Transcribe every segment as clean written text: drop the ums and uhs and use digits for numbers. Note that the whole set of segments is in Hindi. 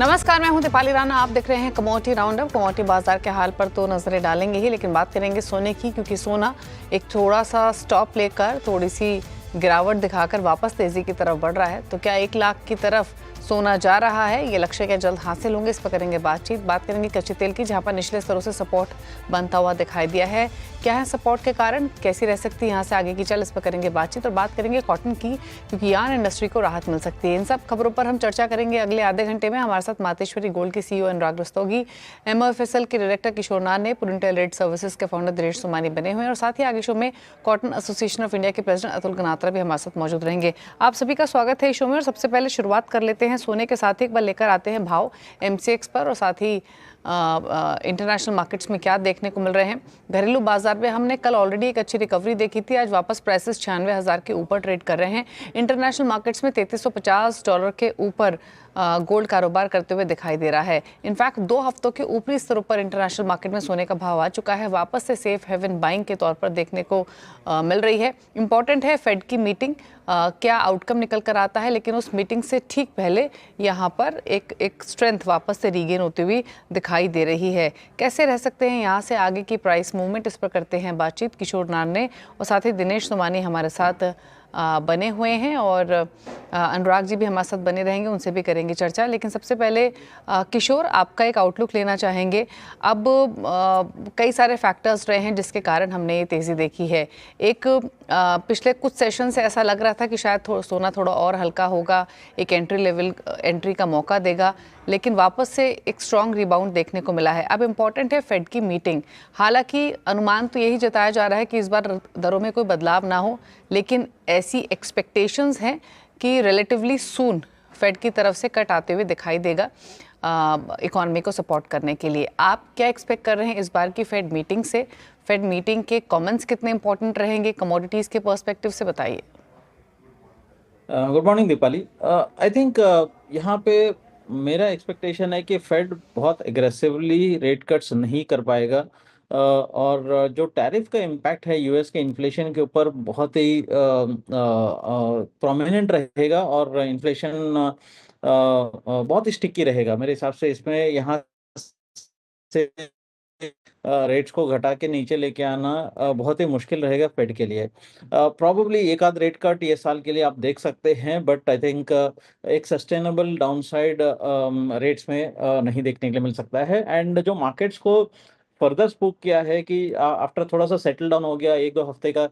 नमस्कार, मैं हूं दीपाली राणा। आप देख रहे हैं कमोडिटी राउंडअप। कमोडिटी बाजार के हाल पर तो नजरें डालेंगे ही, लेकिन बात करेंगे सोने की, क्योंकि सोना एक थोड़ा सा स्टॉप लेकर थोड़ी सी गिरावट दिखाकर वापस तेजी की तरफ बढ़ रहा है। तो क्या 1 लाख की तरफ सोना जा रहा है? ये लक्ष्य क्या जल्द हासिल होंगे? इस पर करेंगे बातचीत। बात करेंगे कच्चे तेल की, जहां पर निचले स्तरों से सपोर्ट बनता हुआ दिखाई दिया है। क्या है सपोर्ट के कारण, कैसी रह सकती है यहाँ से आगे की चल, इस पर करेंगे बातचीत। और बात करेंगे कॉटन की, क्योंकि यार्न इंडस्ट्री को राहत मिल सकती है। इन सब खबरों पर हम चर्चा करेंगे अगले आधे घंटे में। हमारे साथ मातेश्वरी गोल्ड के सीईओ अनुराग रस्तोगी, MOFSL के डायरेक्टर किशोर नार ने, पुरिंटल रेड सर्विसेज के फाउंडर दिनेश सोमानी बने हुए हैं, और साथ ही आगे शो में कॉटन एसोसिएशन ऑफ इंडिया के प्रेसिडेंट अतुल गनात्रा भी हमारे साथ मौजूद रहेंगे। आप सभी का स्वागत है इस शो में। और सबसे पहले शुरुआत कर लेते हैं सोने के साथ ही। एक बार लेकर आते हैं भाव MCX पर, और साथ ही इंटरनेशनल मार्केट्स में क्या देखने को मिल रहे हैं। घरेलू बाजार में हमने कल ऑलरेडी एक अच्छी रिकवरी देखी थी। आज वापस प्राइसेस 96,000 के ऊपर ट्रेड कर रहे हैं। इंटरनेशनल मार्केट्स में $3350 के ऊपर गोल्ड कारोबार करते हुए दिखाई दे रहा है। इनफैक्ट 2 हफ्तों के ऊपरी स्तरों पर इंटरनेशनल मार्केट में सोने का भाव आ चुका है। वापस से सेफ हेवन बाइंग के तौर पर देखने को मिल रही है। इंपॉर्टेंट है फेड की मीटिंग, क्या आउटकम निकल कर आता है, लेकिन उस मीटिंग से ठीक पहले यहाँ पर एक स्ट्रेंथ वापस से रीगेन होती हुई दिखाई दे रही है। कैसे रह सकते हैं यहाँ से आगे की प्राइस मूवमेंट, इस पर करते हैं बातचीत किशोर नार ने, और साथ ही दिनेश सोमानी हमारे साथ बने हुए हैं, और अनुराग जी भी हमारे साथ बने रहेंगे, उनसे भी करेंगे चर्चा। लेकिन सबसे पहले किशोर, आपका एक आउटलुक लेना चाहेंगे। अब कई सारे फैक्टर्स रहे हैं जिसके कारण हमने ये तेज़ी देखी है। एक पिछले कुछ सेशन से ऐसा लग रहा था कि शायद सोना थोड़ा और हल्का होगा, एक एंट्री का मौका देगा, लेकिन वापस से एक स्ट्रॉन्ग रिबाउंड देखने को मिला है। अब इम्पॉर्टेंट है फेड की मीटिंग। हालांकि अनुमान तो यही जताया जा रहा है कि इस बार दरों में कोई बदलाव ना हो, लेकिन ऐसी एक्सपेक्टेशंस हैं कि रिलेटिवली सून फेड की तरफ से कट आते हुए दिखाई देगा इकोनॉमी को सपोर्ट करने के लिए। आप क्या एक्सपेक्ट कर रहे हैं इस बार की फेड मीटिंग से? फेड मीटिंग के कमेंट्स कितने इंपॉर्टेंट रहेंगे कमोडिटीज़ के पर्सपेक्टिव से, बताइए। Good morning Deepali. I think यहाँ पे मेरा एक्सपेक्टेशन है कि फेड बहुत एग्रेसिवली रेट कट्स नहीं कर पाएगा, और जो टैरिफ का इम्पैक्ट है यूएस के इन्फ्लेशन के ऊपर बहुत ही प्रोमिनेंट रहेगा, और इन्फ्लेशन बहुत स्टिकी रहेगा मेरे हिसाब से। इसमें यहाँ से रेट्स को घटा के नीचे लेके आना बहुत ही मुश्किल रहेगा फेड के लिए। प्रॉबेबली एक आध रेट कट ये साल के लिए आप देख सकते हैं, बट आई थिंक एक सस्टेनेबल डाउनसाइड रेट्स में नहीं देखने के लिए मिल सकता है। एंड जो मार्केट्स को फर्दर स्पूक किया है कि आफ्टर थोड़ा सा सेटल डाउन हो गया, 1-2 हफ्ते का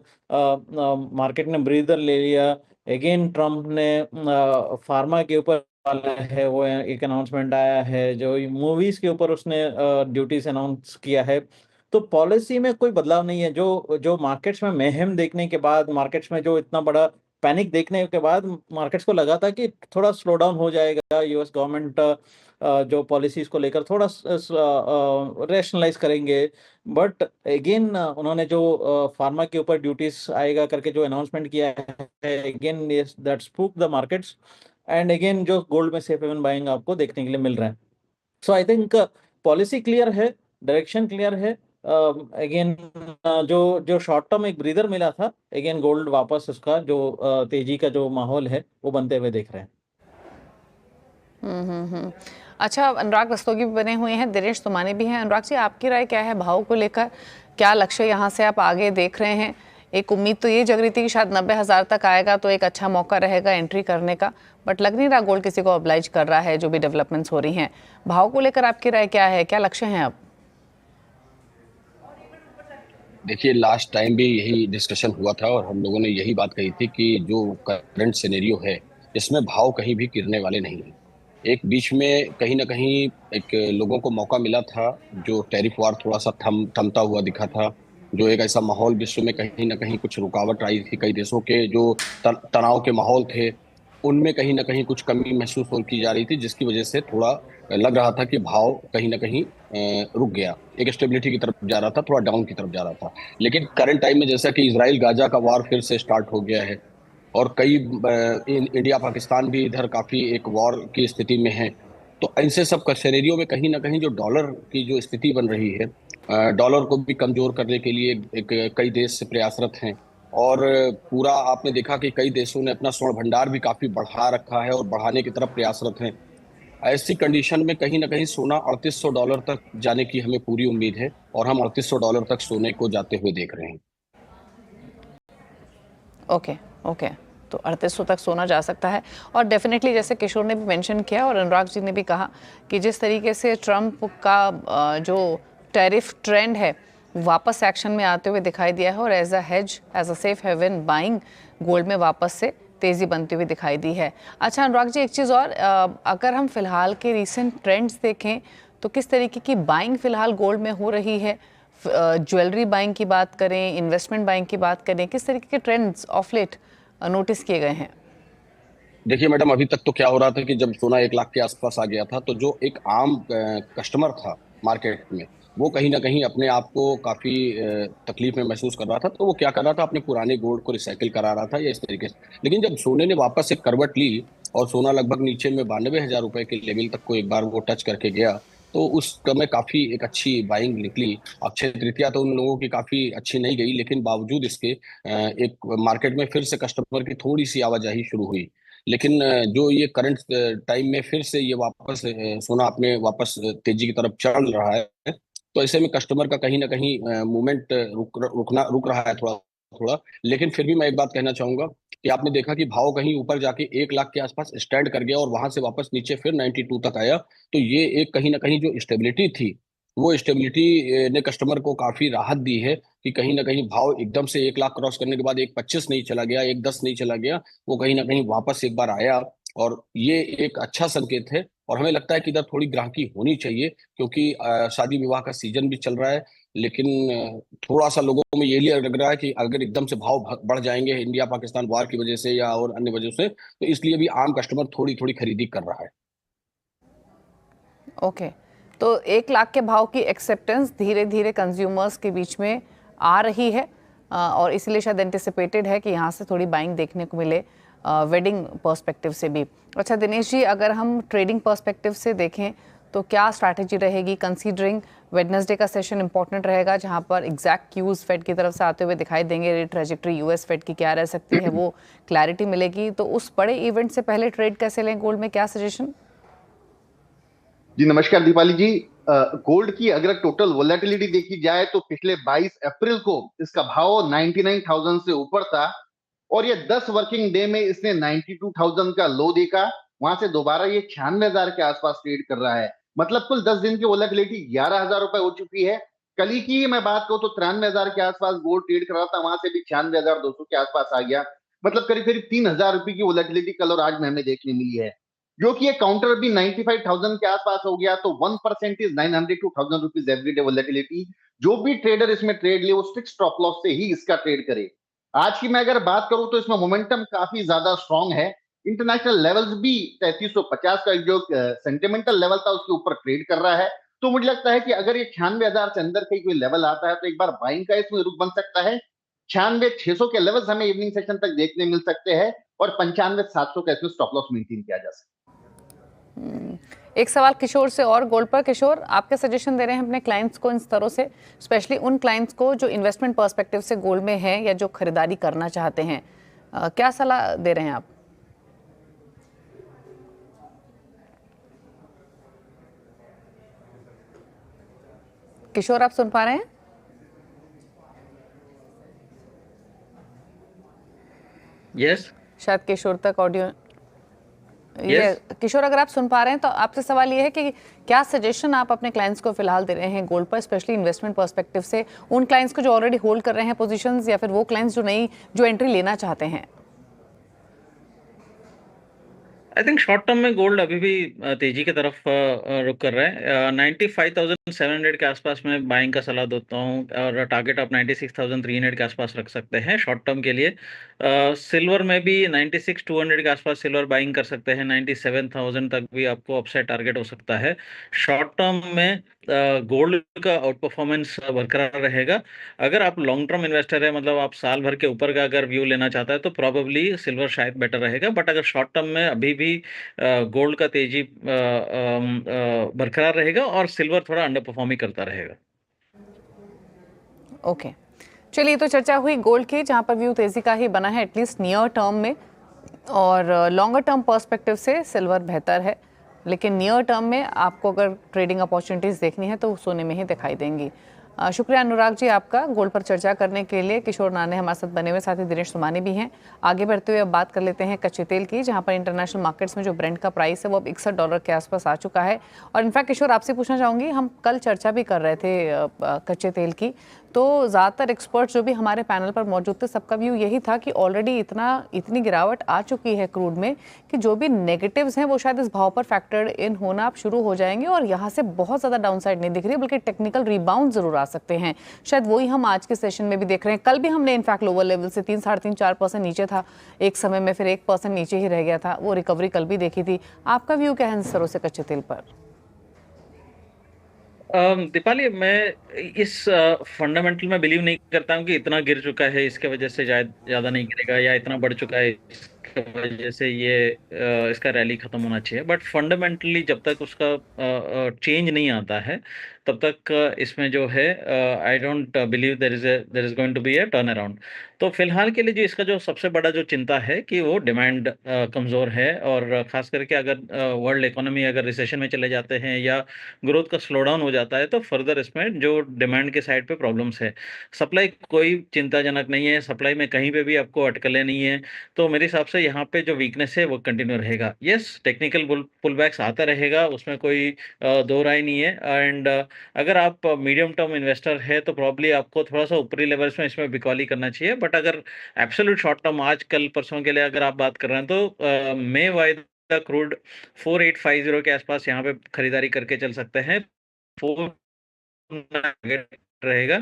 मार्केट ने ब्रीदर ले लिया। अगेन ट्रम्प ने फार्मा के ऊपर वाला है, वो एक अनाउंसमेंट आया है, जो मूवीज के ऊपर उसने ड्यूटीज अनाउंस किया है। तो पॉलिसी में कोई बदलाव नहीं है। जो जो मार्केट्स में मेहम देखने के बाद, मार्केट्स में जो इतना बड़ा पैनिक देखने के बाद मार्केट्स को लगा था कि थोड़ा स्लो डाउन हो जाएगा, यूएस गवर्नमेंट जो पॉलिसीज को लेकर थोड़ा रेशनलाइज करेंगे। बट अगेन उन्होंने जो फार्मा के ऊपर ड्यूटीज आएगा करके जो अनाउंसमेंट किया है, again that spook the markets. And again जो गोल्ड में सेफ हेवन बाइंग आपको देखने के लिए मिल रहा है। सो आई थिंक पॉलिसी क्लियर है, डायरेक्शन क्लियर है। अगेन जो जो शॉर्ट टर्म एक ब्रीदर मिला था, अगेन गोल्ड वापस उसका जो तेजी का जो माहौल है वो बनते हुए देख रहे हैं। अच्छा, अनुराग रस्तोगी भी बने हुए हैं, दिनेश सोमानी भी हैं। अनुराग जी, आपकी राय क्या है भाव को लेकर? क्या लक्ष्य यहाँ से आप आगे देख रहे हैं? एक उम्मीद तो ये जग रही थी कि शायद 90,000 तक आएगा तो एक अच्छा मौका रहेगा एंट्री करने का, बट लग नहीं रहा गोल्ड किसी को ऑब्लाइज कर रहा है, जो भी डेवलपमेंट्स हो रही हैं। भाव को लेकर आपकी राय क्या है? क्या लक्ष्य हैं अब? देखिए, लास्ट टाइम भी यही डिस्कशन हुआ था और हम लोगों ने यही बात कही थी कि जो करंट सिनेरियो है इसमें भाव कहीं भी गिरने वाले नहीं है। एक बीच में कहीं ना कहीं एक लोगों को मौका मिला था, जो टैरिफ वार थोड़ा सा थमता हुआ दिखा था, जो एक ऐसा माहौल विश्व में कहीं ना कहीं कुछ रुकावट आई थी, कई देशों के जो तनाव के माहौल थे उनमें कहीं ना कहीं कुछ कमी महसूस हो की जा रही थी, जिसकी वजह से थोड़ा लग रहा था कि भाव कहीं ना कहीं रुक गया, एक स्टेबिलिटी की तरफ जा रहा था, थोड़ा डाउन की तरफ जा रहा था। लेकिन करंट टाइम में जैसा कि इजराइल गाजा का वार फिर से स्टार्ट हो गया है और कई इंडिया पाकिस्तान भी इधर काफी एक वॉर की स्थिति में है, तो ऐसे सब सिनेरियो में कहीं ना कहीं जो डॉलर की जो स्थिति बन रही है, डॉलर को भी कमजोर करने के लिए एक कई देश प्रयासरत हैं। और पूरा आपने देखा कि कई देशों ने अपना स्वर्ण भंडार भी काफी बढ़ा रखा है और बढ़ाने की तरफ प्रयासरत हैं। ऐसी कंडीशन में कहीं ना कहीं सोना $3800 तक जाने की हमें पूरी उम्मीद है, और हम $3800 तक सोने को जाते हुए देख रहे हैं। ओके ओके, तो 3800 तक सोना जा सकता है। और डेफिनेटली जैसे किशोर ने भी मेंशन किया और अनुराग जी ने भी कहा कि जिस तरीके से ट्रंप का जो टैरिफ ट्रेंड है वापस एक्शन में आते हुए दिखाई दिया है और as a hedge, as a safe haven buying gold में वापस से तेज़ी बनती हुई दिखाई दी है। अच्छा अनुराग जी, एक चीज़ और, अगर हम फिलहाल के रिसेंट ट्रेंड्स देखें तो किस तरीके की बाइंग फिलहाल गोल्ड में हो रही है? ज्वेलरी बाइंग की बात करें, इन्वेस्टमेंट बाइंग की बात करें, किस तरीके के ट्रेंड्स ऑफ लेट नोटिस किए गए हैं? देखिए मैडम, अभी तक तो क्या हो रहा था कि जब सोना 1 लाख के आसपास आ गया था, तो जो एक आम कस्टमर था मार्केट में, वो कहीं ना कहीं अपने आप को काफी तकलीफ में महसूस कर रहा था। तो वो क्या कर रहा था, अपने पुराने गोल्ड को रिसाइकिल करा रहा था या इस तरीके से। लेकिन जब सोने ने वापस एक करवट ली और सोना लगभग नीचे में 92,000 रुपए के लेवल तक को एक बार वो टच करके गया, तो उस समय काफी एक अच्छी बाइंग निकली। अक्षय तृतीया तो उन लोगों की काफी अच्छी नहीं गई, लेकिन बावजूद इसके एक मार्केट में फिर से कस्टमर की थोड़ी सी आवाजाही शुरू हुई। लेकिन जो ये करंट टाइम में फिर से ये वापस सोना अपने वापस तेजी की तरफ चल रहा है, तो ऐसे में कस्टमर का कहीं ना कहीं मूवमेंट रुक रहा है थोड़ा थोड़ा। लेकिन फिर भी मैं एक बात कहना चाहूंगा कि आपने देखा कि भाव कहीं ऊपर जाके 1 लाख के आसपास स्टैंड कर गया और वहां से वापस नीचे फिर 92 तक आया। तो ये एक कहीं ना कहीं जो स्टेबिलिटी थी, वो स्टेबिलिटी ने कस्टमर को काफी राहत दी है कि कहीं ना कहीं भाव एकदम से 1 लाख क्रॉस करने के बाद 1.25 नहीं चला गया, 1.10 नहीं चला गया, वो कहीं ना कहीं वापस एक बार आया। और ये एक अच्छा संकेत है, और हमें लगता है कि इधर थोड़ी ग्राहकी होनी चाहिए, क्योंकि शादी विवाह का सीजन भी चल रहा है। लेकिन थोड़ा सा लोगों में ये लग रहा है कि अगर एकदम से भाव बढ़ जाएंगे इंडिया पाकिस्तान वार की वजह से या और अन्य वजह से, तो इसलिए भी आम कस्टमर थोड़ी थोड़ी खरीदी कर रहा है। ओके, तो 1 लाख के भाव की एक्सेप्टेंस धीरे धीरे कंज्यूमर्स के बीच में आ रही है और इसलिए शायद एंटिसिपेटेड है कि यहाँ से थोड़ी बाइंग देखने को मिले वेडिंग पर्सपेक्टिव से भी। अच्छा दिनेश जी, अगर हम ट्रेडिंग पर्सपेक्टिव से देखें तो क्या स्ट्रैटेजी रहेगी, कंसीडरिंग वेडनेसडे का सेशन इंपॉर्टेंट रहेगा जहाँ पर एग्जैक्ट क्यूज फेड की तरफ से आते हुए दिखाई देंगे, ट्रेजेक्ट्री यूएस फेड की क्या रह सकती है वो क्लैरिटी मिलेगी। तो उस बड़े इवेंट से पहले ट्रेड कैसे लें गोल्ड में, क्या सजेशन? जी नमस्कार दीपाली जी। गोल्ड की अगर टोटल वोलेटिलिटी देखी जाए तो पिछले 22 अप्रैल को इसका भाव 99,000 से ऊपर था और ये 10 वर्किंग डे में इसने 92,000 का लो देखा। वहां से दोबारा ये 96,000 के आसपास ट्रेड कर रहा है। मतलब कुल 10 दिन की वोलेटिलिटी 11,000 रुपए हो चुकी है। कल ही की मैं बात करूं तो 93,000 के आसपास गोल्ड ट्रेड कर रहा था, वहां से भी 96,200 के आसपास आ गया। मतलब करीब करीब 3,000 रुपए की वोलेटिलिटी कल और आज में हमें देखने मिली है, जो कि ये काउंटर भी 95,000 के आसपास हो गया। तो 1% is 900 to 1,000 rupees everyday volatility. जो भी ट्रेडर इसमें ट्रेड ले वो स्ट्रिक्ट स्टॉप लॉस से ही इसका ट्रेड करे। आज की मैं अगर बात करूं तो इसमें मोमेंटम काफी ज्यादा स्ट्रांग है। इंटरनेशनल लेवल्स भी 3350 का जो सेंटिमेंटल लेवल था उसके ऊपर ट्रेड कर रहा है। तो मुझे लगता है कि अगर ये 96,000 से अंदर कहीं कोई लेवल आता है तो एक बार बाइंग का इसमें रुख बन सकता है। 96,600 के लेवल्स हमें इवनिंग सेशन तक देखने मिल सकते हैं और 95,700 का इसमें स्टॉप लॉस मेंटेन किया जा सकता है। एक सवाल किशोर से और गोल्ड पर। किशोर, आप क्या सजेशन दे रहे हैं अपने क्लाइंट्स को इन स्तरों से, स्पेशली उन क्लाइंट्स को जो इन्वेस्टमेंट पर्सपेक्टिव से गोल्ड में हैं या जो खरीदारी करना चाहते हैं, क्या सलाह दे रहे हैं आप? किशोर, आप सुन पा रहे हैं? यस, शायद किशोर तक ऑडियो Yes. किशोर, अगर आप सुन पा रहे हैं तो आपसे सवाल ये है कि क्या सजेशन आप अपने क्लाइंट्स को फिलहाल दे रहे हैं गोल्ड पर, स्पेशली इन्वेस्टमेंट पर्सपेक्टिव से, उन क्लाइंट्स को जो ऑलरेडी होल्ड कर रहे हैं पोजीशंस या फिर वो क्लाइंट्स जो एंट्री लेना चाहते हैं? आई थिंक शॉर्ट टर्म में गोल्ड अभी भी तेजी की तरफ रुक कर रहा है। 95,700 के आसपास मैं बाइंग का सलाह देता हूँ और टारगेट आप 96,300 के आसपास रख सकते हैं शॉर्ट टर्म के लिए। सिल्वर में भी 96,200 के आसपास सिल्वर बाइंग कर सकते हैं। 97,000 तक भी आपको अपसाइड टारगेट हो सकता है। शॉर्ट टर्म में गोल्ड का आउट परफॉर्मेंस बरकरार रहेगा। अगर आप लॉन्ग टर्म इन्वेस्टर है, मतलब आप साल भर के ऊपर का अगर व्यू लेना चाहता है, तो प्रोबेबली सिल्वर शायद बेटर रहेगा। बट अगर शॉर्ट टर्म में अभी भी गोल्ड का तेजी बरकरार रहेगा और सिल्वर थोड़ा अंडर परफॉर्म ही करता रहेगा। ओके, चलिए, तो चर्चा हुई गोल्ड की, जहां पर व्यू तेजी का ही बना है एटलीस्ट नियर टर्म में, और लॉन्गर टर्म पर्सपेक्टिव से सिल्वर बेहतर है। लेकिन नियर टर्म में आपको अगर ट्रेडिंग अपॉर्चुनिटीज़ देखनी है तो सोने में ही दिखाई देंगी। शुक्रिया अनुराग जी आपका गोल्ड पर चर्चा करने के लिए। किशोर नाने हमारे साथ बने हुए, साथ ही दिनेश सुमानी भी हैं। आगे बढ़ते हुए अब बात कर लेते हैं कच्चे तेल की, जहां पर इंटरनेशनल मार्केट्स में जो ब्रेंट का प्राइस है वो अब $61 के आसपास आ चुका है। और इनफैक्ट किशोर आपसे पूछना चाहूँगी, हम कल चर्चा भी कर रहे थे कच्चे तेल की, तो ज़्यादातर एक्सपर्ट्स जो भी हमारे पैनल पर मौजूद थे सबका व्यू यही था कि ऑलरेडी इतनी गिरावट आ चुकी है क्रूड में कि जो भी नेगेटिव्स हैं वो शायद इस भाव पर फैक्टर्ड इन होना अब शुरू हो जाएंगे और यहाँ से बहुत ज़्यादा डाउनसाइड नहीं दिख रही है, बल्कि टेक्निकल रिबाउंड ज़रूर आ सकते हैं। शायद वही हम आज के सेशन में भी देख रहे हैं। कल भी हमने इनफैक्ट लोअर लेवल से 3, 3.5, 4% नीचे था एक समय में, फिर 1% नीचे ही रह गया था, वो रिकवरी कल भी देखी थी। आपका व्यू क्या है इन स्तरों से कच्चे तेल पर? दीपाली, मैं इस फंडामेंटल में बिलीव नहीं करता हूँ कि इतना गिर चुका है इसके वजह से ज्यादा नहीं गिरेगा, या इतना बढ़ चुका है इसके वजह से इसका रैली खत्म होना चाहिए। बट फंडामेंटली जब तक उसका चेंज नहीं आता है तब तक इसमें जो है I don't believe there is going to be a turnaround. तो फिलहाल के लिए जो इसका जो सबसे बड़ा जो चिंता है कि वो डिमांड कमज़ोर है, और ख़ास करके अगर वर्ल्ड इकोनॉमी अगर रिसेशन में चले जाते हैं या ग्रोथ का स्लो डाउन हो जाता है तो फर्दर इसमें जो डिमांड के साइड पे प्रॉब्लम्स है। सप्लाई कोई चिंताजनक नहीं है, सप्लाई में कहीं पे भी आपको अटकलें नहीं है। तो मेरे हिसाब से यहाँ पे जो वीकनेस है वो कंटिन्यू रहेगा। यस, टेक्निकल पुल बैक्स आता रहेगा, उसमें कोई दो राय नहीं है। एंड अगर आप मीडियम टर्म इन्वेस्टर है तो प्रॉब्ली आपको थोड़ा सा ऊपरी लेवल्स में इसमें बिकॉली करना चाहिए। बट अगर एब्सोल्यूट शॉर्ट टर्म आज कल परसों के लिए अगर आप बात कर रहे हैं तो मे वायदा क्रूड 4850 के आसपास यहाँ पे खरीदारी करके चल सकते हैं। 4 रहेगा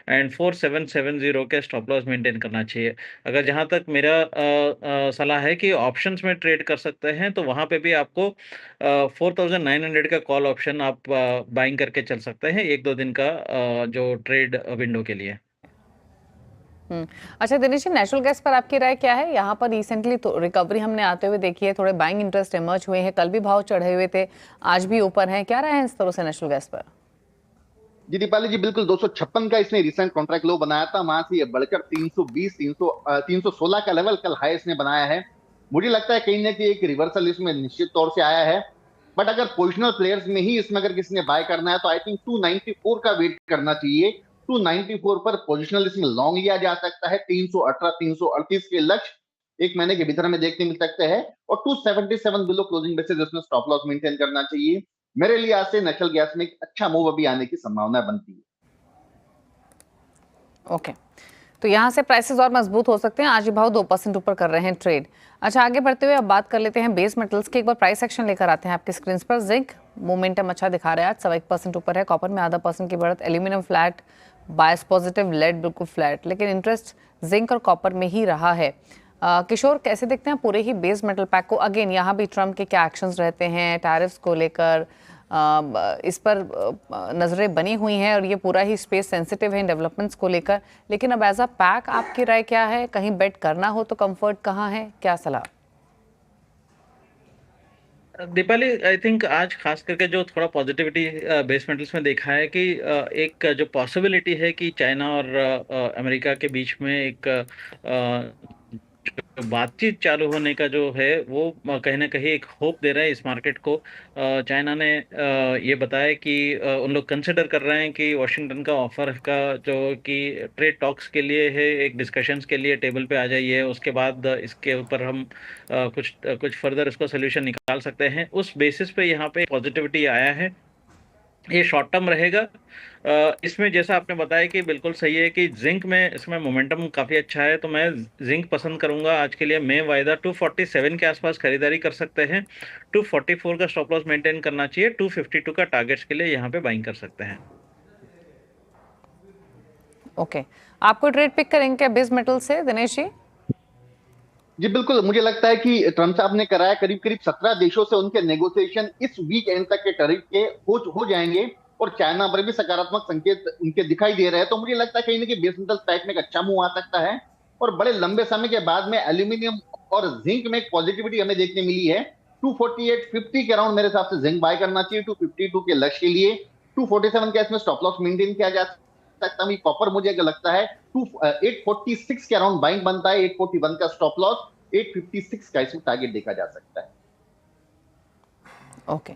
एंड 4770 के स्टॉप लॉस मेंटेन करना चाहिए। अगर जहां तक मेरा सलाह है कि ऑप्शंस में ट्रेड कर सकते हैं तो वहां पे भी आपको 4900 का कॉल ऑप्शन आप बाइंग करके चल सकते हैं 1-2 दिन का जो ट्रेड विंडो के लिए। अच्छा दिनेश जी, नेचुरल गैस पर आपकी राय क्या है? यहाँ पर रिसेंटली तो रिकवरी हमने आते हुए देखी है, थोड़े बाइंग इंटरेस्ट इमर्ज हुए हैं, कल भी भाव चढ़े हुए थे, आज भी ऊपर हैं। क्या राय है इस तरह से नेचुरल गैस पर? जी दीपाली जी, बिल्कुल 256 का इसने रिसेंट कॉन्ट्रैक्ट लो बनाया था, वहां से ये बढ़कर 320 316 का लेवल कल हाई इसने बनाया है। मुझे लगता है कहीं ना कहीं एक रिवर्सल इसमें निश्चित तौर से आया है। बट अगर पोजिशनल प्लेयर्स में ही इसमें अगर किसी ने बाय करना है तो आई थिंक 294 का वेट करना चाहिए। 294 पर पोजिशनल इसमें लॉन्ग लिया जा सकता है। 318 338 के लक्ष्य 1 महीने के भीतर में देखने मिल सकते हैं, और 277 बिलो क्लोजिंग बेसिस इसमें स्टॉप लॉस मेंटेन करना चाहिए। मेरे लिए आज से नेचुरल गैस में एक अच्छा मूव अभी आने की संभावना बनती है। ओके, तो यहाँ से प्राइसेस और मजबूत हो सकते हैं। आज ये भाव 2% ऊपर कर रहे हैं ट्रेड। अच्छा, आगे बढ़ते हुए अब बात कर लेते हैं बेस मेटल्स की। एक बार प्राइस एक्शन लेकर आते हैं आपके स्क्रीन पर। जिंक मोमेंटम अच्छा दिखा रहा है, आज 1% ऊपर है। कॉपर में 0.5% की बढ़त। एल्यूमिनियम फ्लैट, बायस पॉजिटिव, लेड बिल्कुल फ्लैट, लेकिन इंटरेस्ट जिंक और कॉपर में ही रहा है। किशोर, कैसे देखते हैं पूरे ही बेस मेटल पैक को? अगेन यहाँ भी ट्रम्प के क्या एक्शंस रहते हैं टैरिफ्स को लेकर, इस पर नज़रें बनी हुई हैं और ये पूरा ही स्पेस सेंसिटिव है इन डेवलपमेंट्स को लेकर। लेकिन अब एज अ पैक आपकी राय क्या है? कहीं बेट करना हो तो कंफर्ट कहाँ है, क्या सलाह? दीपाली, आई थिंक आज खास करके जो थोड़ा पॉजिटिविटी बेस मेटल्स में देखा है कि एक जो पॉसिबिलिटी है कि चाइना और अमेरिका के बीच में एक जो बातचीत चालू होने का जो है वो कहीं ना कहीं एक होप दे रहा है इस मार्केट को। चाइना ने ये बताया कि उन लोग कंसिडर कर रहे हैं कि वॉशिंगटन का ऑफर का जो कि ट्रेड टॉक्स के लिए है, एक डिस्कशंस के लिए टेबल पे आ जाइए, उसके बाद इसके ऊपर हम कुछ फर्दर इसको सोल्यूशन निकाल सकते हैं। उस बेसिस पे यहाँ पे पॉजिटिविटी आया है। ये शॉर्ट टर्म रहेगा। इसमें जैसा आपने बताया कि बिल्कुल सही है कि जिंक में इसमें मोमेंटम काफ़ी अच्छा है, तो मैं जिंक पसंद करूंगा आज के लिए। मैं वायदा 247 के आसपास खरीदारी कर सकते हैं। 244 का स्टॉप लॉस मेंटेन करना चाहिए। 252 का टारगेट्स के लिए यहाँ पे बाइंग कर सकते हैं। ओके, आपको ट्रेड पिक करेंगे क्या बेस मेटल से दिनेश जी? जी बिल्कुल, मुझे लगता है कि ट्रम्प साहब ने कराया करीब करीब 17 देशों से उनके नेगोशिएशन इस वीक एंड तक के टैरिफ के हो जाएंगे, और चाइना पर भी सकारात्मक संकेत उनके दिखाई दे रहे हैं। तो मुझे लगता है कहीं ना कहीं बेस मेटल पैक में एक अच्छा मूव आ सकता है, और बड़े लंबे समय के बाद में एल्यूमिनियम और जिंक में एक पॉजिटिविटी हमें देखने मिली है। 248.50 के अराउंड मेरे हिसाब से जिंक बाय करना चाहिए 252 के लक्ष्य के लिए। 247 के इसमें स्टॉप लॉस मेंटेन किया जा सकता है। कॉपर मुझे लगता है 846 के अराउंड बाइंग बनता है, 841 का स्टॉप लॉस, 856 का इसमें टारगेट देखा जा सकता है। ओके,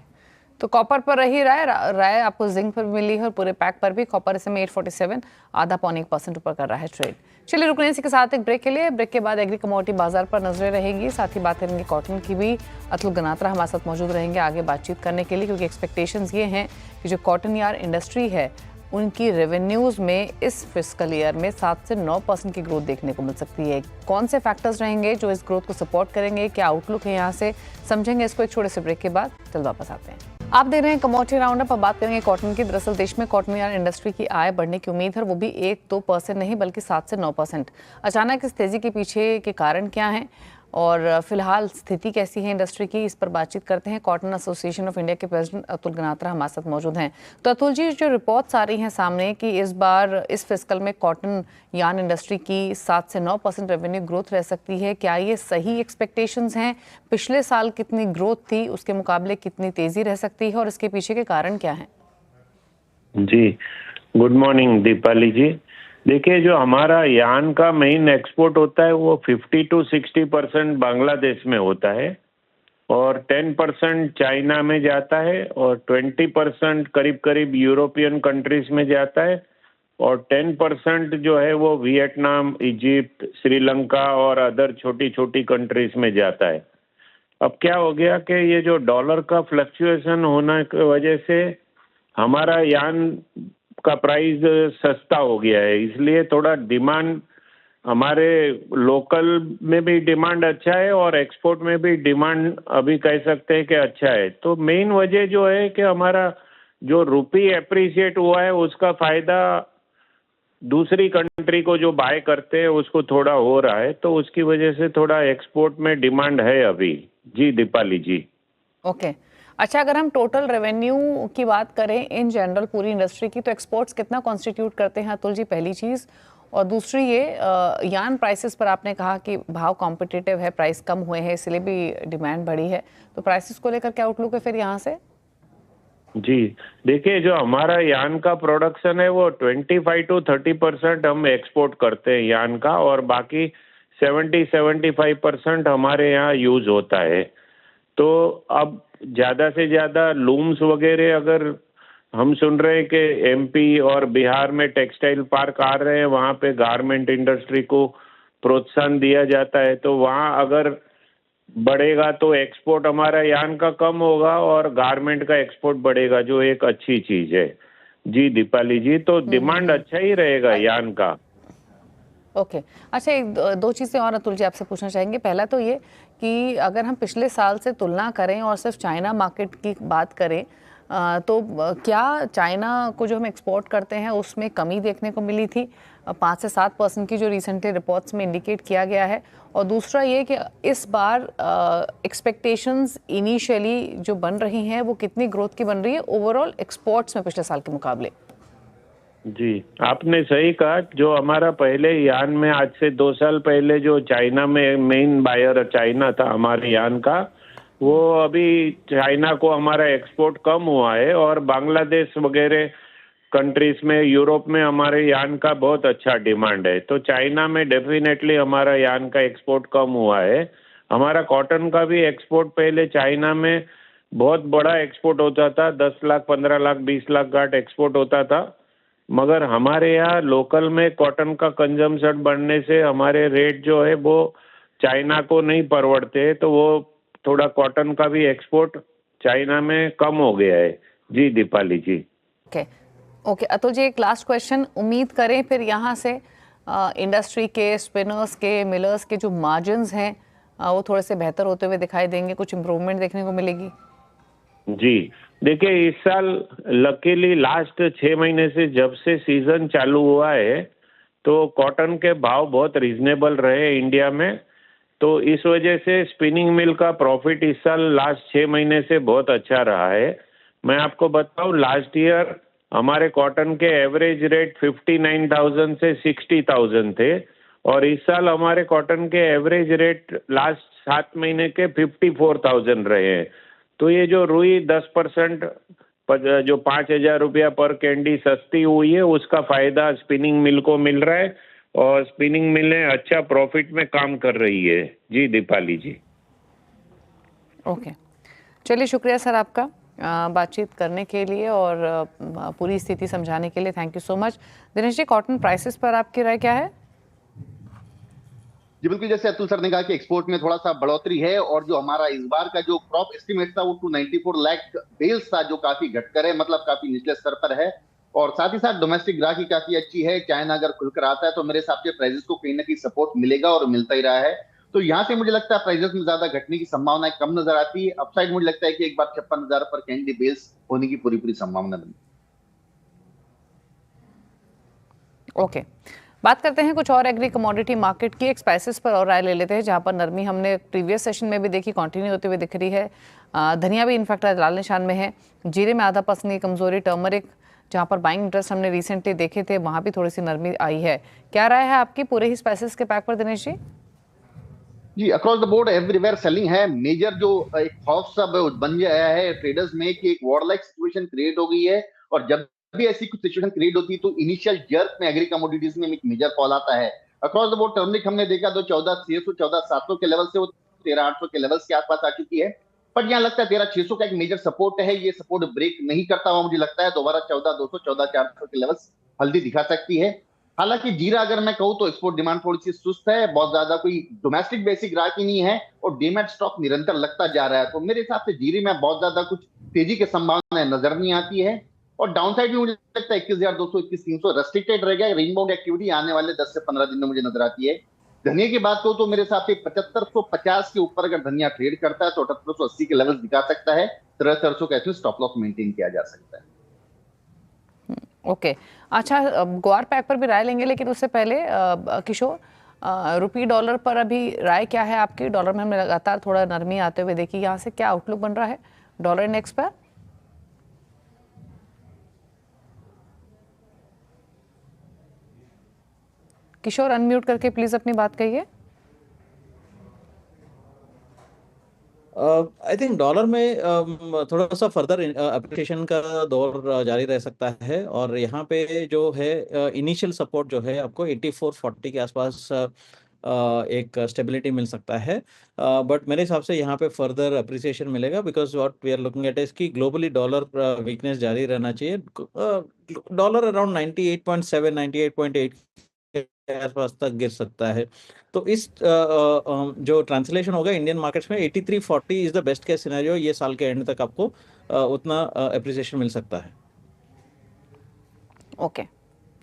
तो कॉपर पर रही राय आपको जिंक पर भी मिली है और पूरे पैक पर भी कॉपर इस समय 847 आधा पौने 1% ऊपर कर रहा है ट्रेड। चलिए रुकने इसी के साथ एक ब्रेक के लिए। ब्रेक के बाद एग्री कमोडिटी बाजार पर नजरें रहेंगी, साथ ही बात करेंगे कॉटन की भी। अतुल गनात्रा हमारे साथ मौजूद रहेंगे आगे बातचीत करने के लिए, क्योंकि एक्सपेक्टेशंस ये हैं कि जो कॉटन यार्ड इंडस्ट्री है उनकी रेवेन्यूज़ में इस फिस्कल ईयर में 7 से 9% की ग्रोथ देखने को मिल सकती है। कौन से फैक्टर्स रहेंगे जो इस ग्रोथ को सपोर्ट करेंगे, क्या आउटलुक है यहाँ से, समझेंगे इसको एक छोटे से ब्रेक के बाद। चल वापस आते हैं। आप देख रहे हैं कमोडिटी राउंडअप। अब बात करेंगे कॉटन की। दरअसल देश में कॉटन यार्ड इंडस्ट्री की आय बढ़ने की उम्मीद है, वो भी 1-2% नहीं बल्कि 7 से 9%। अचानक इस तेजी के पीछे के कारण क्या हैं और फिलहाल स्थिति कैसी है इंडस्ट्री की, इस पर बातचीत करते हैं। कॉटन एसोसिएशन ऑफ इंडिया के प्रेसिडेंट अतुल गनात्रा हमारे साथ मौजूद हैं। तो अतुल जी, जो रिपोर्ट्स आ रही हैं सामने कि इस बार इस फिस्कल में कॉटन यार्न इंडस्ट्री की 7 से 9% रेवेन्यू ग्रोथ रह सकती है, क्या ये सही एक्सपेक्टेशंस हैं? पिछले साल कितनी ग्रोथ थी, उसके मुकाबले कितनी तेजी रह सकती है और इसके पीछे के कारण क्या हैं? जी, गुड मॉर्निंग दीपाली जी। देखिए, जो हमारा यान का मेन एक्सपोर्ट होता है वो 50 to 60% बांग्लादेश में होता है और 10% चाइना में जाता है और 20% करीब करीब यूरोपियन कंट्रीज में जाता है और 10% जो है वो वियतनाम, इजिप्ट, श्रीलंका और अदर छोटी छोटी कंट्रीज में जाता है। अब क्या हो गया कि ये जो डॉलर का फ्लक्चुएशन होने की वजह से हमारा यान का प्राइस सस्ता हो गया है, इसलिए थोड़ा डिमांड हमारे लोकल में भी डिमांड अच्छा है और एक्सपोर्ट में भी डिमांड अभी कह सकते हैं कि अच्छा है। तो मेन वजह जो है कि हमारा जो रुपी एप्रिशिएट हुआ है उसका फायदा दूसरी कंट्री को जो बाय करते हैं उसको थोड़ा हो रहा है, तो उसकी वजह से थोड़ा एक्सपोर्ट में डिमांड है अभी। जी दीपाली जी। ओके, अच्छा, अगर हम टोटल रेवेन्यू की बात करें इन जनरल पूरी इंडस्ट्री की, तो एक्सपोर्ट्स कितना कॉन्स्टिट्यूट करते हैं अतुल जी, पहली चीज़। और दूसरी ये यान प्राइसेस पर आपने कहा कि भाव कॉम्पिटिटिव है, प्राइस कम हुए हैं इसलिए भी डिमांड बढ़ी है, तो प्राइसेस को लेकर क्या आउटलुक है फिर यहाँ से? जी देखिए, जो हमारा यान का प्रोडक्शन है वो 25 to 30% हम एक्सपोर्ट करते हैं यान का और बाकी 70-75% हमारे यहाँ यूज होता है। तो अब ज़्यादा से ज़्यादा लूम्स वगैरह अगर हम सुन रहे हैं कि एमपी और बिहार में टेक्सटाइल पार्क आ रहे हैं, वहाँ पे गारमेंट इंडस्ट्री को प्रोत्साहन दिया जाता है, तो वहाँ अगर बढ़ेगा तो एक्सपोर्ट हमारा यान का कम होगा और गारमेंट का एक्सपोर्ट बढ़ेगा, जो एक अच्छी चीज़ है। जी दीपाली जी, तो डिमांड अच्छा ही रहेगा यान का। ओके, अच्छा, एक दो चीज़ें और अतुल जी आपसे पूछना चाहेंगे। पहला तो ये कि अगर हम पिछले साल से तुलना करें और सिर्फ चाइना मार्केट की बात करें, तो क्या चाइना को जो हम एक्सपोर्ट करते हैं उसमें कमी देखने को मिली थी 5 से 7% की, जो रिसेंटली रिपोर्ट्स में इंडिकेट किया गया है? और दूसरा ये कि इस बार एक्सपेक्टेशंस इनिशियली जो बन रही हैं वो कितनी ग्रोथ की बन रही है ओवरऑल एक्सपोर्ट्स में पिछले साल के मुकाबले? जी, आपने सही कहा। जो हमारा पहले यान में आज से 2 साल पहले जो चाइना में मेन बायर चाइना था हमारे यान का, वो अभी चाइना को हमारा एक्सपोर्ट कम हुआ है और बांग्लादेश वगैरह कंट्रीज में, यूरोप में हमारे यान का बहुत अच्छा डिमांड है। तो चाइना में डेफिनेटली हमारा यान का एक्सपोर्ट कम हुआ है। हमारा कॉटन का भी एक्सपोर्ट पहले चाइना में बहुत बड़ा एक्सपोर्ट होता था, 10 लाख, 15 लाख, 20 लाख गांठ एक्सपोर्ट होता था, मगर हमारे यहाँ लोकल में कॉटन का कंजम्पशन बढ़ने से हमारे रेट जो है वो चाइना को नहीं परवड़ते, तो वो थोड़ा कॉटन का भी एक्सपोर्ट चाइना में कम हो गया है। जी दीपाली जी। ओके, अतुल जी, एक लास्ट क्वेश्चन। उम्मीद करें फिर यहाँ से इंडस्ट्री के स्पिनर्स के, मिलर्स के जो मार्जिन्स हैं वो थोड़े से बेहतर होते हुए दिखाई देंगे, कुछ इम्प्रूवमेंट देखने को मिलेगी? जी, देखिए, इस साल लकीली लास्ट 6 महीने से जब से सीजन चालू हुआ है तो कॉटन के भाव बहुत रीजनेबल रहे इंडिया में, तो इस वजह से स्पिनिंग मिल का प्रॉफिट इस साल लास्ट 6 महीने से बहुत अच्छा रहा है। मैं आपको बताऊं, लास्ट ईयर हमारे कॉटन के एवरेज रेट 59,000 से 60,000 थे और इस साल हमारे कॉटन के एवरेज रेट लास्ट 7 महीने के 54,000 रहे हैं। तो ये जो रुई 10% जो 5,000 रुपया पर कैंडी सस्ती हुई है, उसका फायदा स्पिनिंग मिल को मिल रहा है और स्पिनिंग मिलें अच्छा प्रॉफिट में काम कर रही है। जी दीपाली जी। ओके, चलिए, शुक्रिया सर आपका बातचीत करने के लिए और पूरी स्थिति समझाने के लिए। Thank you so much. Dinesh ji, cotton prices पर आपकी राय क्या है? जी बिल्कुल, जैसे अतुल सर ने कहा कि एक्सपोर्ट में थोड़ा सा बढ़ोतरी है और जो हमारा इस बार का जो क्रॉप एस्टिमेट था वो 294 लाख बेल्स था, जो काफी घटकर है, मतलब काफी निचले स्तर पर है। और साथ ही साथ डोमेस्टिक ग्राहकी काफी अच्छी है। चाइना अगर खुलकर आता है तो मेरे हिसाब से प्राइसेस को कहीं ना कहीं सपोर्ट मिलेगा और मिलता ही रहा है। तो यहाँ से मुझे लगता है प्राइसेस में ज्यादा घटने की संभावना कम नजर आती है। अपसाइड मुझे लगता है कि एक बार 56,000 पर कैंडी बेल्स होने की पूरी संभावना बनी। ओके, बात करते हैं कुछ और एग्री कमोडिटी मार्केट की। एक स्पाइसेस पर और राय ले लेते हैं, जहां पर नरमी हमने प्रीवियस सेशन में भी देखी, कंटिन्यू होते हुए दिख रही है। धनिया भी इनफैक्ट लाल निशान में है। जीरे में आधा % की कमजोरी। टर्मरिक, जहां पर बाइंग इंटरेस्ट हमने रिसेंटली देखे थे, वहां भी थोड़ी सी नरमी आई है। क्या राय है आपकी पूरे ही स्पाइसेस के पैक पर दिनेश जी? जी, across the board everywhere selling है। मेजर जो एक खौफ सब बन गया है ट्रेडर्स में कि एक वॉर लाइक सिचुएशन क्रिएट हो गई है, और जब भी ऐसी कुछ सिचुएशन क्रिएट होती है तो इनिशियल जर्क में एग्री कमोडिटीज में एक मेजर फॉल आता है। अक्रॉस द बोर्ड टर्मरिक हमने देखा तो 14,600 14,700 के लेवल से वो 13,800 के लेवल्स के आसपास आ चुकी है। पर यहाँ लगता है 13,600 का एक मेजर सपोर्ट है। ये सपोर्ट ब्रेक नहीं करता हुआ मुझे लगता है दोबारा 14,200 14,400 के लेवल्स हल्दी दिखा सकती है। हालांकि जीरा अगर मैं कहूँ तो एक्सपोर्ट डिमांड थोड़ी सी सुस्त है, बहुत ज्यादा कोई डोमेस्टिक बेसिक ग्राहक ही नहीं है और डीमैट स्टॉक निरंतर लगता जा रहा है। तो मेरे हिसाब से जीरे में बहुत ज्यादा कुछ तेजी की संभावना नजर नहीं आती है। और डाउनसाइड भी मुझे लगता है 21,200 21,300 रेस्ट्रिक्टेड रहेगा। रिबाउंड एक्टिविटी आने वाले 10 से 15 दिन में मुझे नजर आती है। धनिया की बात करूं तो मेरे हिसाब से 7550 के ऊपर अगर धनिया ट्रेड करता है तो 7880 के लेवल दिखा सकता है। 7300 का ऐसे स्टॉप लॉस मेंटेन किया जा सकता है। ओके, अच्छा, ग्वार पैक पर भी राय लेंगे, लेकिन उससे पहले किशोर, रुपी डॉलर पर अभी राय क्या है आपकी? डॉलर में हमने लगातार थोड़ा नरमी आते हुए देखी, यहाँ से क्या आउटलुक बन रहा है डॉलर इंडेक्स पर? किशोर, अनम्यूट करके प्लीज अपनी बात कहिए। आई थिंक डॉलर में थोड़ा सा फर्दर अप्रिसिएशन का दौर जारी रह सकता है, और यहाँ पे जो है इनिशियल सपोर्ट जो है आपको 8440 के आसपास एक स्टेबिलिटी मिल सकता है। बट मेरे हिसाब से यहाँ पे फर्दर अप्रिसिएशन मिलेगा, because what we are looking at is कि ग्लोबली डॉलर वीकनेस जारी रहना चाहिए। डॉलर अराउंड 98.7 98.8 के आसपास तक गिर सकता है। तो इस जो ट्रांसलेशन होगा इंडियन मार्केट्स में 8340 is the best case scenario. ये साल के एंड तक आपको उतना अप्रिसिएशन मिल सकता है। ओके,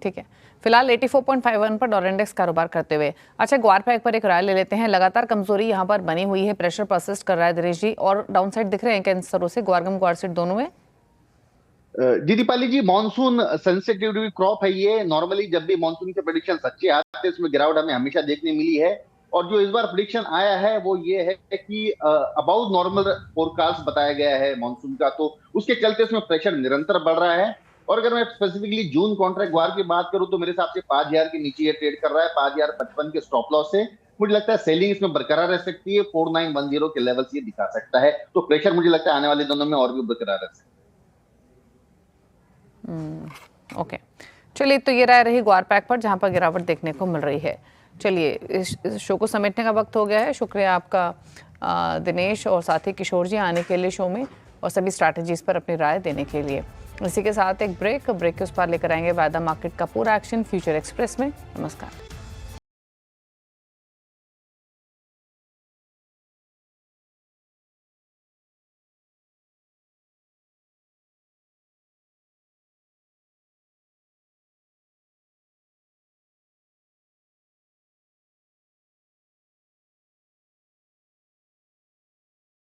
ठीक है। फिलहाल 84.51 पर डॉलर इंडेक्स कारोबार करते हुए। अच्छा, ग्वार पैक पर एक राय ले लेते हैं। लगातार कमजोरी यहाँ पर बनी हुई है, प्रेशर परसिस्ट कर रहा है दिनेश जी, और डाउनसाइड दिख रहे हैं किन स्तरों से, ग्वारगम ग्वारसीड दोनों में? जी दीपाली जी, मानसून सेंसिटिव क्रॉप है ये। नॉर्मली जब भी मानसून के प्रेडिक्शन अच्छे आते हैं उसमें गिरावट हमें हमेशा देखने मिली है। और जो इस बार प्रेडिक्शन आया है वो ये है कि अबाउट नॉर्मल फोरकास्ट बताया गया है मानसून का, तो उसके चलते उसमें प्रेशर निरंतर बढ़ रहा है। और अगर मैं स्पेसिफिकली जून कॉन्ट्रैक्ट ग्वार की बात करूं तो मेरे हिसाब से 5,000 के नीचे ये ट्रेड कर रहा है। 5,055 के स्टॉप लॉस से मुझे लगता है सेलिंग इसमें बरकरार रह सकती है। 4910 के लेवल्स ये दिखा सकता है। तो प्रेशर मुझे लगता है आने वाले दिनों में और भी बरकरार रह सकता है। ओके, चलिए, तो ये राय रही ग्वार पैक पर, जहां पर गिरावट देखने को मिल रही है। चलिए, इस शो को समेटने का वक्त हो गया है। शुक्रिया आपका दिनेश और साथी किशोर जी आने के लिए शो में और सभी स्ट्रैटेजीज पर अपनी राय देने के लिए। इसी के साथ एक ब्रेक के उस पर लेकर आएंगे वायदा मार्केट का पूरा एक्शन फ्यूचर एक्सप्रेस में। नमस्कार।